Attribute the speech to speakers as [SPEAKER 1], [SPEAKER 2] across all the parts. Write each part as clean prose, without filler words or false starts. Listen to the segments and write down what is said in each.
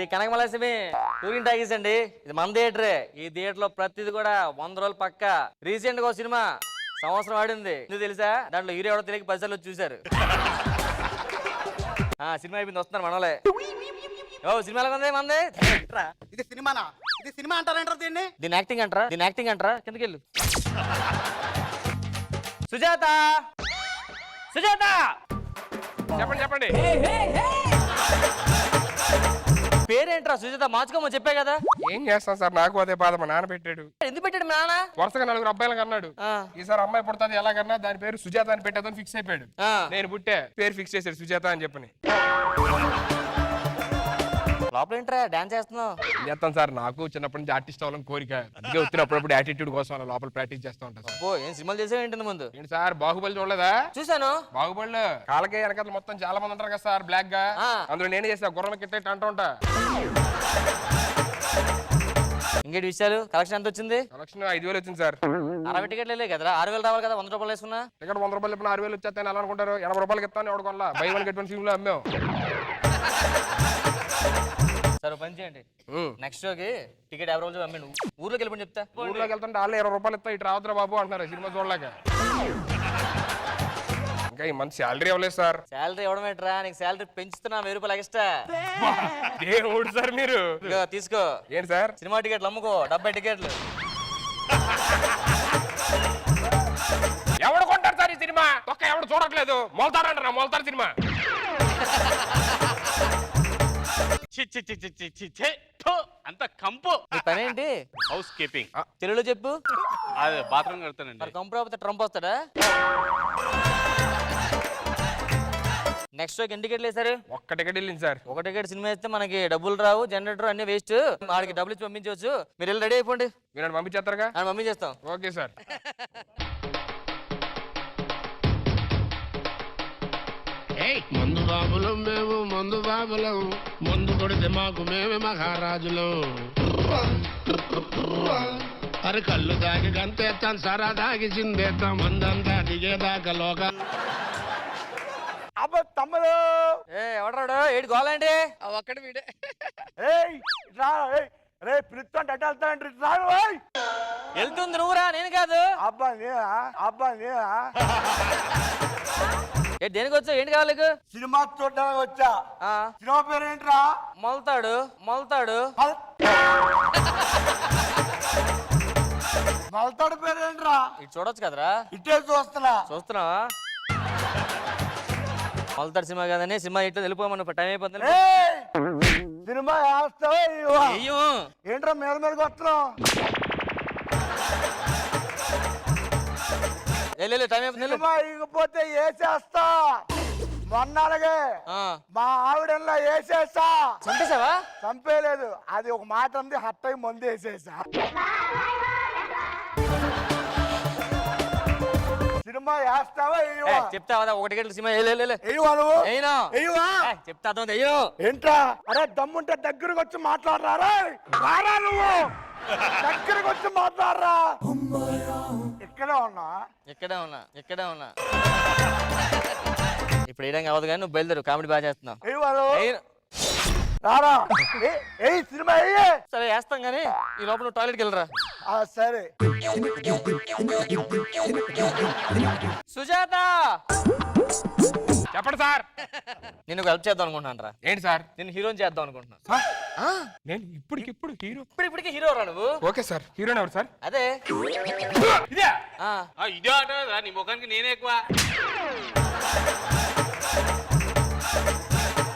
[SPEAKER 1] Shri కనకమలక్ష్మి touring talkies అండి. ఇది మన థియేటరే. ఈ థియేటర్ లో ప్రతిది కూడా 100 రోజులు పక్క. రీసెంట్ గా ఒక సినిమా సంవత్సరం ఆడింది, ఎందుకు తెలుసా? దాంట్లో హీరో ఎవడో తెలియక 10 సార్లు చూశారు. సినిమా అయిపోయింది, వస్తున్నారు మనోలే. ఓ సినిమా ఎలా ఉంది మంది?
[SPEAKER 2] ఇది సినిమానా? ఇది సినిమా అంటారంటారు దీన్ని?
[SPEAKER 1] దీని యాక్టింగ్ అంటారా? దీని యాక్టింగ్ అంటారా? కిందకి వెళ్ళు. సుజాత, సుజాత,
[SPEAKER 3] చెప్పండి చెప్పండి.
[SPEAKER 1] పేరేంట్రా సుజాత? మార్చుకోమని చెప్పే కదా.
[SPEAKER 3] ఏం చేస్తాం సార్, నాకు అదే బాధ. మా నాన్న పెట్టాడు.
[SPEAKER 1] ఎందుకు పెట్టాడు మీ నాన్న?
[SPEAKER 3] వరుసగా 4 అబ్బాయిలకు అన్నాడు. ఈసారి అమ్మాయి పుడుతుంది ఎలాగన్నా దాని పేరు సుజాత అని పెట్టేదని ఫిక్స్ అయిపోయాడు. నేను పుట్టే పేరు ఫిక్స్ చేశాడు సుజాత అని చెప్పని.
[SPEAKER 1] లోపల ఏంట్రా డాన్స్ చేస్తున్నావు?
[SPEAKER 3] ఏం చేస్తాను సార్, నాకు చిన్నప్పటి నుంచి ఆర్టిస్ట్ అవ్వాలని కోరిక. అందుకే వచ్చినప్పుడు యాటిట్యూడ్ కోసం అలా లోపల ప్రాక్టీస్ చేస్తూ ఉంటాను సార్.
[SPEAKER 1] ఓ ఏం సినిమాలు చేసావు ఏంటి ముందు?
[SPEAKER 3] ఏంటి సార్, బాహుబలి చూడలేదా?
[SPEAKER 1] చూసాను.
[SPEAKER 3] బాహుబలిలో కాలకే వెనకాల మొత్తం చాలా మంది ఉంటారు కదా సార్, బ్లాక్ గా. అందులో నేనే చేసా, గుర్రం కిట్ట అంటూ ఉంటా.
[SPEAKER 1] ఇంకేటి విషయాలు? కలెక్షన్ ఎంత వచ్చింది?
[SPEAKER 3] కలెక్షన్ 5,000 వచ్చింది సార్.
[SPEAKER 1] 60 టికెట్లే కదా, 6,000 రావాలి కదా. 100 రూపాయలు వేసుకున్నా.
[SPEAKER 3] టికెట్ 100 రూపాయలు ఇప్పుడు 6,000 వచ్చేస్తాను ఎలా అనుకుంటారు? 80 రూపాయలకి ఇస్తాను ఎవడు కొనలా. బై 1 గెట్ 1 ఫిల్మ్ లో అమ్మాం.
[SPEAKER 1] సరే పని చేయండి, నెక్స్ట్ షోకి టికెట్ 50 రోజులు అమ్మాను. ఊర్లోకి వెళ్ళిపోయి చెప్తా.
[SPEAKER 3] ఊర్లోకి వెళ్తుంటే వాళ్ళు 20 రూపాయలు ఇస్తా, ఇటు రావద్దురా బాబు అంటున్నారు సినిమా చూడలేక. ఇంకా ఈ మంత్ శాలరీ ఇవ్వలేదు సార్.
[SPEAKER 1] శాలరీ ఇవ్వడం ఏంట్రా? నీకు శాలరీ పెంచుతున్నా 1000 రూపాయలు ఎక్స్ట్రా.
[SPEAKER 3] దేవుడు సార్ మీరు.
[SPEAKER 1] తీసుకో.
[SPEAKER 3] ఏంటి సార్?
[SPEAKER 1] సినిమా టికెట్లు అమ్ముకో, 70 టికెట్లు.
[SPEAKER 3] ఎవడు కొంటారు సార్ ఈ సినిమా? ఒక్క ఎవడు చూడట్లేదు. మొలతారంటారా? మొలతారు సినిమా.
[SPEAKER 4] అంత కంపు.
[SPEAKER 1] పనేంటి?
[SPEAKER 4] House keeping.
[SPEAKER 1] తెలుగులో చెప్పు.
[SPEAKER 4] అదే బాత్రూమ్ కడతానండి.
[SPEAKER 1] కంపు రాకపోతే ట్రంప్ వస్తాడా? నెక్స్ట్ షోకి ఎన్ని టికెట్లు వేసారు?
[SPEAKER 3] ఒక్క టికెట్ వెళ్ళింది సార్.
[SPEAKER 1] ఒక టికెట్ సినిమా వేస్తే మనకి డబ్బులు రావు, జనరేటర్ అన్ని వేస్ట్. వాడికి డబ్బులు ఇచ్చి పంపించవచ్చు. మీరు వెళ్ళి రెడీ అయిపోండి.
[SPEAKER 3] మీరు పంపించేస్తారుగా?
[SPEAKER 1] పంపించేస్తాం.
[SPEAKER 3] Okay sir.
[SPEAKER 5] మందు బాబులం మేము, మందు బాబులం. మందు కొడితే మాకు మేమే మహారాజులం. అరే కళ్ళు దాగి గంతేస్తాం, సరా దాగి చిందేస్తాం. మందంతా దిగేదాకా లోక.
[SPEAKER 2] అబ్బా తమ్ముడు,
[SPEAKER 1] ఎవడరాడు? ఏడు గోలండి.
[SPEAKER 2] ఒక్కడి వీడే. రే పిలుస్తుంటే అట్ట వెళ్తానంటే రాడు.
[SPEAKER 1] వెళ్తుంది నువ్వురా, నేను కాదు.
[SPEAKER 2] అబ్బా నేనా? అబ్బా నేనా?
[SPEAKER 1] దేనికి వచ్చావు? ఏంటి కావాలి నీకు?
[SPEAKER 2] సినిమా చూడడానికి వచ్చా. సినిమా పేరు ఏంట్రా?
[SPEAKER 1] మొలతాడు. మొలతాడు.
[SPEAKER 2] మొలతాడు పేరు ఏంట్రా?
[SPEAKER 1] ఇటు చూడొచ్చు కదరా.
[SPEAKER 2] ఇటే చూస్తున్నావా?
[SPEAKER 1] మొలతాడు సినిమా కదని సినిమా ఇట్లా వెళ్ళిపోమని టైం అయిపోతుంది.
[SPEAKER 2] సినిమా వేస్తావా? ఏంట్రా మీద మీదకి వస్తున్నావు?
[SPEAKER 1] టైం అయిపోతుంది.
[SPEAKER 2] సినిమా ఇకపోతే వేసేస్తా. మొన్న అలాగే మా ఆవిడల్లా వేసేసా.
[SPEAKER 1] చంపేసావా?
[SPEAKER 2] చంపేయలేదు, అది ఒక మాట ఉంది. హట్టయి మందు వేసేసా. సినిమా వేస్తావా?
[SPEAKER 1] చెప్తావా? ఒక టికెట్ సినిమా చెప్తా.
[SPEAKER 2] ఏంట్రా? అరే దమ్ముంటే దగ్గరకు వచ్చి మాట్లాడరా. రారా నువ్వు, దగ్గరకు వచ్చి మాట్లాడరా. ఇక్కడే ఉన్నా. ఇప్పుడు వేయడానికి అవ్వదు కానీ నువ్వు బయలుదేరు. కామెడీ బాగా చేస్తున్నావు. రారా. సినిమా
[SPEAKER 1] సరే వేస్తాం కానీ ఈ లోపల నువ్వు టాయిలెట్కి వెళ్ళరా.
[SPEAKER 2] సరే.
[SPEAKER 1] సుజాత,
[SPEAKER 3] చెప్పండి సార్.
[SPEAKER 1] నేను హెల్ప్ చేద్దాం అనుకుంటున్నాను రా.
[SPEAKER 3] ఏంటి సార్?
[SPEAKER 1] నేను హీరోని చేద్దాం అనుకుంటున్నా.
[SPEAKER 3] నేను ఇప్పటికిప్పుడు హీరో?
[SPEAKER 1] ఇప్పటికి హీరో రా నువ్వు.
[SPEAKER 3] Okay sir. హీరోని ఎవరు సార్?
[SPEAKER 1] అదే
[SPEAKER 4] ఇదే ఇదే అంటారా? నీ ముఖానికి నేనే ఎక్కువ.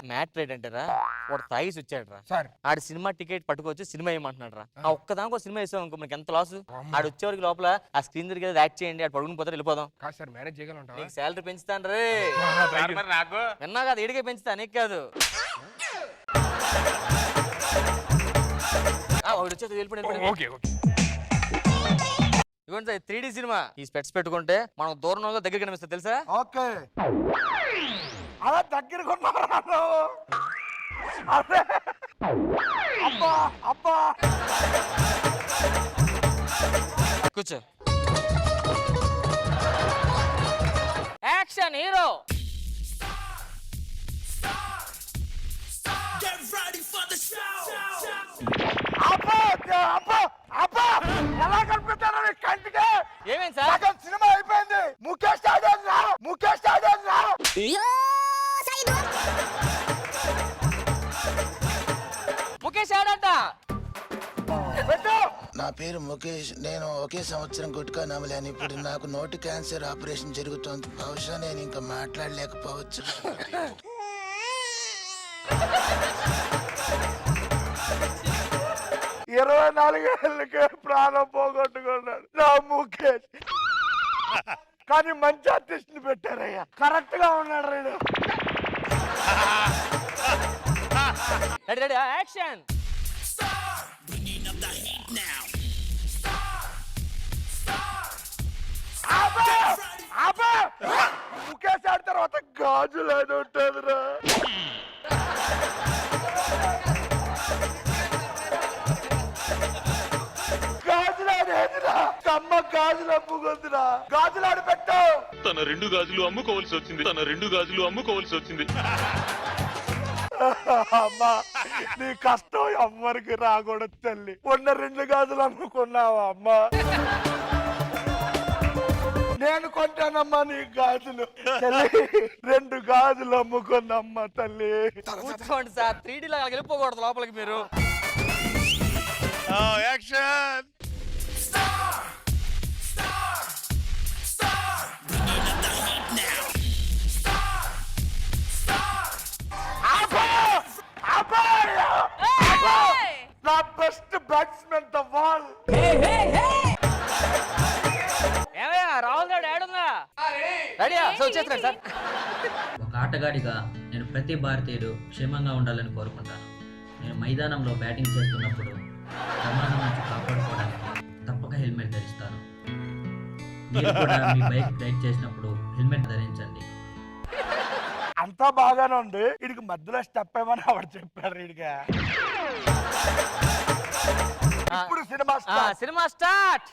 [SPEAKER 1] మ్యాట్ రేట్ అంటారా? వాడు తాగిసి వచ్చాడు రా
[SPEAKER 3] సార్.
[SPEAKER 1] ఆడి సినిమా టికెట్ పట్టుకోవచ్చు, సినిమా ఏమంటున్నాడు రా. ఆ ఒక్కదానికి సినిమా వేసాం అనుకో మనకి ఎంత లాస్. ఆడు వచ్చేవరకు లోపల ఆ స్క్రీన్ దగ్గర యాక్ట్ చేయండి, ఆడు పడుకుని పోతే వెళ్ళిపోదాం.
[SPEAKER 3] కాదు సార్, మేనేజ్ చేయగలంటావా?
[SPEAKER 1] నీకు శాలరీ పెంచుతాను రే.
[SPEAKER 4] నాకు
[SPEAKER 1] విన్నా కదా, ఏడికే పెంచుతా, నీకు కాదు. వాడు వచ్చేది వెళ్ళిపోయి. ఇదిగోండి సార్ 3D సినిమా. ఈ స్పెట్స్ పెట్టుకుంటే మనం దూరంలో దగ్గర కనిపిస్తుంది తెలుసా?
[SPEAKER 2] ఓకే. అలా దగ్గరకు ఉన్నారా? అబ్బా అబ్బా.
[SPEAKER 1] కూర్చో. Action hero. Get ready for the show.
[SPEAKER 2] ఎలా కనిపిస్తారా కంటికి?
[SPEAKER 1] ఏమైంది సార్?
[SPEAKER 2] సగం సినిమా అయిపోయింది. ముఖేష్ ఆడారా? ముఖేష్ ఆడారా?
[SPEAKER 1] ముఖేష్ ఆడంట.
[SPEAKER 2] పెట్టు.
[SPEAKER 6] నా పేరు ముఖేష్. నేను ఒకే సంవత్సరం గుట్కా నమ్మలేను. ఇప్పుడు నాకు నోటి క్యాన్సర్ ఆపరేషన్ జరుగుతోంది. బహుశా నేను ఇంకా మాట్లాడలేకపోవచ్చు.
[SPEAKER 2] 24 ఏళ్ళకే ప్రాణం పోగొట్టుకున్నాడు నా ముఖేష్. కానీ మంచి ఆర్టిస్ట్ ని పెట్టారయ్యా. కరెక్ట్ గా ఉన్నాడు రీడు.
[SPEAKER 1] Ready ready action.
[SPEAKER 2] ముఖేష్ ఆడిన తర్వాత గాజులు అని ఉంటుందిరా. గాజులు ఆడేదిరా. కమ్మ గాజులు అమ్ముకుందిరా. గాజులు ఆడి పెట్టు.
[SPEAKER 4] తన 2 గాజులు అమ్ముకోవాల్సి వచ్చింది.
[SPEAKER 2] అమ్మా నీ కష్టం ఎవ్వరికి రాకూడదు తల్లి. ఉన్న 2 గాజులు అమ్ముకున్నావా అమ్మా? నేను కొంటానమ్మా నీ గాజులు తల్లి. 2 గాజులు అమ్ముకున్నమ్మా తల్లి.
[SPEAKER 1] కూర్చోండి సార్. 3D లాగా వెళ్ళిపోకూడదు లోపలికి మీరు.
[SPEAKER 4] యాక్షన్.
[SPEAKER 2] నా బెస్ట్ బ్యాట్స్మెన్ ద వాల్.
[SPEAKER 1] ఏమయ్యా రాహుల్ గారు యాడ్ ఉందా? రెడీయా? సో వచ్చేస్తున్నాడు సార్.
[SPEAKER 7] ఒక ఆటగాడిగా నేను ప్రతి భారతీయుడు క్షేమంగా ఉండాలని కోరుకుంటాను. నేను మైదానంలో బ్యాటింగ్ చేస్తున్నప్పుడు ప్రమాదం నుంచి కాపాడుకోవడానికి తప్పక హెల్మెట్ ధరిస్తాను. మీరు కూడా మీ బైక్ రైడ్ చేసినప్పుడు హెల్మెట్ ధరించండి.
[SPEAKER 2] అంతా బాగానే ఉంది. వీడికి మధ్యలో స్టెప్ ఏమని ఆవిడ చెప్పారు. వీడిగా ఇప్పుడు సినిమా స్టార్ట్.
[SPEAKER 1] Cinema start.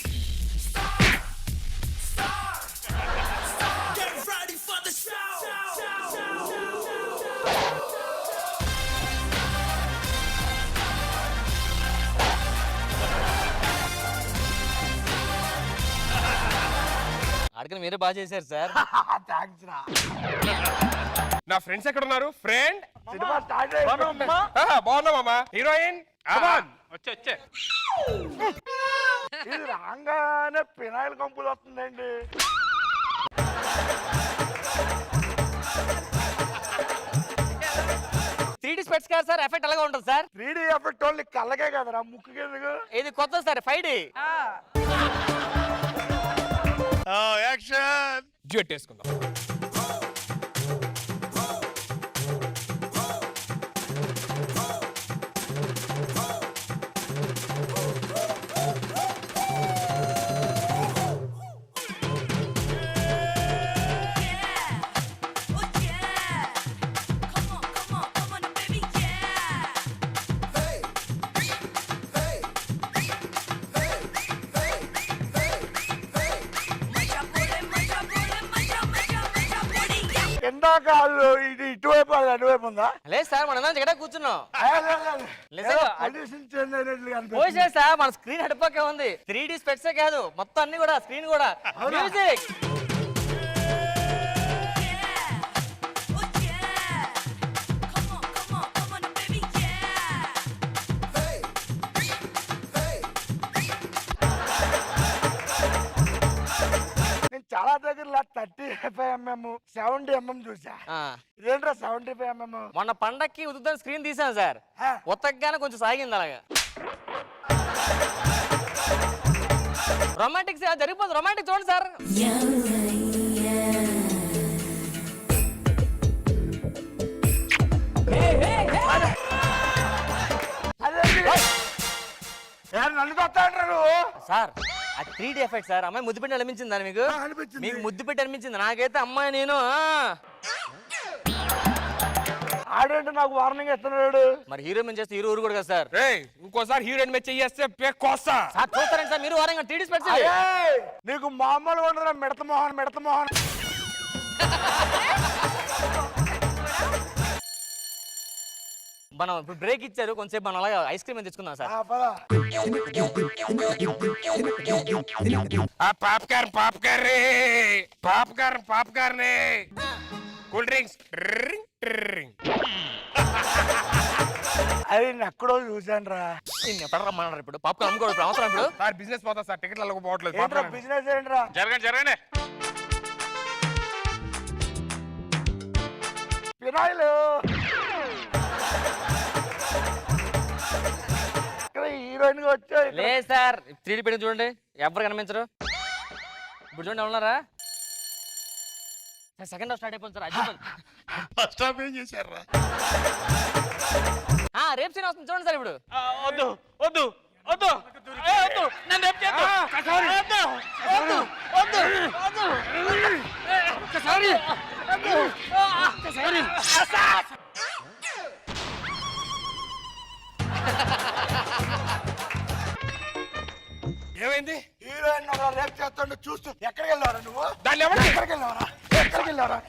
[SPEAKER 1] అడిగిన మీరే బాగా చేశారు సార్.
[SPEAKER 2] థాంక్స్ రా.
[SPEAKER 3] నా ఫ్రెండ్స్ ఎక్కడ ఉన్నారు? ఫ్రెండ్
[SPEAKER 2] సినిమా స్టార్ట్
[SPEAKER 3] బాగున్నామా? హీరోయిన్
[SPEAKER 4] వచ్చే
[SPEAKER 2] ఇది రాగానే పినాయిల్ కంపులు వస్తుందండి.
[SPEAKER 1] స్పెట్స్ కాదు సార్. ఎఫెక్ట్ అలాగే ఉంటుంది సార్.
[SPEAKER 2] 3D ఎఫెక్ట్ ఓన్లీ కళ్ళకే కదరా, ముక్కుకి ఎందుకు?
[SPEAKER 1] ఇది కొత్త సార్. 5D.
[SPEAKER 4] యాక్షన్.
[SPEAKER 3] డ్యూట్ వేసుకుందాం.
[SPEAKER 2] ఇందాక ఇది ఇటువైపు అది అటువైపు ఉందా?
[SPEAKER 1] లేదు సార్, మనం ఇక్కడ కూర్చున్నాం. నిజంగా
[SPEAKER 2] పొల్యూషన్ చేంజ్ అయినట్లు
[SPEAKER 1] పోసే సార్. మన స్క్రీన్ అటుపక్కే ఉంది. 3D స్పెట్సే కాదు, మొత్తం అన్ని కూడా స్క్రీన్ కూడా. మ్యూజిక్.
[SPEAKER 2] చాలా దగ్గర 35mm 70mm చూసా. ఇదేంట్రా 75mm?
[SPEAKER 1] మొన్న పండక్కి ఉదుద్దని స్క్రీన్ తీసాను సార్. ఉతకగానే కొంచెం సాగింది అలాగా. రొమాంటిక్ జరిగిపోతుంది. రొమాంటిక్ చూడండి సార్.
[SPEAKER 2] నన్ను కొట్టాడు
[SPEAKER 1] సార్. ఆ 3D ఎఫెక్ట్ సార్. అమ్మాయి ముద్దు పెట్టి అనిపించిందా మీకు? మీకు ముద్దు పెట్టి అనిపించింది. నాకైతే అమ్మాయి నేను
[SPEAKER 2] ఆడంటే నాకు వార్నింగ్ ఇస్తున్నాడు.
[SPEAKER 1] మరి హీరో మేము చేస్తే హీరో ఊరు కూడా కదా సార్.
[SPEAKER 3] ఇంకోసారి హీరోయిన్ మీద చెయ్యేస్తే కోస్తా.
[SPEAKER 1] సార్ చూస్తారండి సార్. మీరు వారంగా 3D స్పెట్స్.
[SPEAKER 2] నీకు మామూలుగా ఉండరా మిడత మోహన్
[SPEAKER 1] మనం ఇప్పుడు బ్రేక్ ఇచ్చారు కొంచెంసేపు మనం అలాగే ఐస్ క్రీమ్ తెచ్చుకుందాం సార్.
[SPEAKER 2] పద.
[SPEAKER 3] పాప్కార్న్ పాప్కార్న్ కూల్ డ్రింక్స్
[SPEAKER 2] అది నేను ఎక్కడో చూశాను రా.
[SPEAKER 1] నిన్ను ఎక్కడ రమ్మన్నారు ఇప్పుడు పాప్కార్న్ అమ్ముకోవడం ఇప్పుడు అవసరం ఇప్పుడు.
[SPEAKER 3] సార్ బిజినెస్ పోతా సార్ టికెట్లు పోవట్లేదు
[SPEAKER 2] ఏంట్రా
[SPEAKER 3] popcorn.
[SPEAKER 2] బిజినెస్ ఏంట్రా?
[SPEAKER 4] జరగండి
[SPEAKER 2] ఫినాయిల్ ఇక్కడ హీరోయిన్ గా వచ్చా.
[SPEAKER 1] లేదు సార్ 3D పెట్టి చూడండి ఎవరు కనిపించరు. ఇప్పుడు చూడండి ఉన్నారా సెకండ్ హాఫ్ స్టార్ట్ అయిపోయింది సార్. అది
[SPEAKER 5] ఫస్ట్ హాఫ్ ఏం చేశారా?
[SPEAKER 1] రేపు సీన్ వస్తుంది చూడండి సార్ ఇప్పుడు.
[SPEAKER 4] వద్దు వద్దు వద్దు ఏ, వద్దు నన్ను రేపు చేద్దు. వద్దు వద్దు వద్దు వద్దు
[SPEAKER 3] ఏమైంది?
[SPEAKER 2] హీరోయిన్ రేపు చేస్తాడు చూస్తూ ఎక్కడికి వెళ్ళారా నువ్వు?
[SPEAKER 3] దాన్ని ఎవరు
[SPEAKER 2] ఎక్కడికి వెళ్ళావరా? ఎక్కడికి వెళ్ళావరా?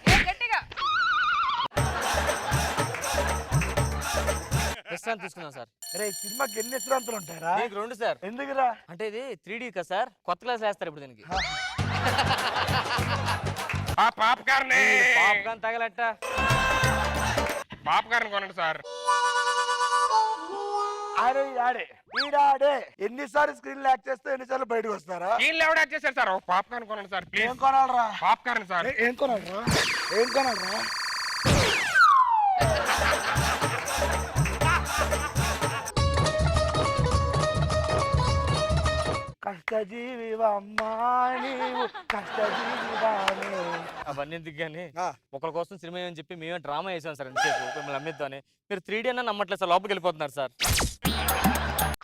[SPEAKER 1] విశ్రాంతి తీసుకుందాం సార్.
[SPEAKER 2] రే సినిమాకి ఎన్ని విశ్రాంతులు ఉంటాయరా?
[SPEAKER 1] దీనికి 2 సార్.
[SPEAKER 2] ఎందుకురా?
[SPEAKER 1] అంటే ఇది 3D కదా సార్, కొత్త క్లాస్ వేస్తారు ఇప్పుడు దీనికి.
[SPEAKER 3] పాప్కార్న్
[SPEAKER 1] పాప్కార్న్ తగలట్ట.
[SPEAKER 3] పాప్కార్న్ కొనండి సార్.
[SPEAKER 2] ఆడే ఆడే ఈడాడే ఎన్నిసార్లు స్క్రీన్ యాక్ట్ చేస్తే ఎన్నిసార్లు బయటకు వస్తారా?
[SPEAKER 3] వీళ్ళు ఎవడ చేశారు సార్? పాప్కార్న్ కొనండి సార్
[SPEAKER 2] ఏం
[SPEAKER 3] ప్లీజ్.
[SPEAKER 2] కొనాలరా?
[SPEAKER 3] Popcorn sir.
[SPEAKER 2] ఏం కొనాలరా? ఏం కొనాలరా? కష్టజీవివమ్మా నీవు కష్టజీవివానే.
[SPEAKER 1] అవన్నీ ఎందుకు కానీ ఒకరి కోసం సినిమా అని చెప్పి మేమే డ్రామా వేసాం సార్. ఎంతసేపు మిమ్మల్ని అమ్మిద్దామని మీరు 3D అన్న నమ్మట్లేదు సార్. లోపలికి వెళ్ళిపోతున్నారు సార్.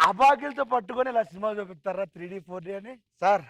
[SPEAKER 2] అబాకిలతో పట్టుకొని ఇలా సినిమా చూపిస్తారా 3D 4D అని? సార్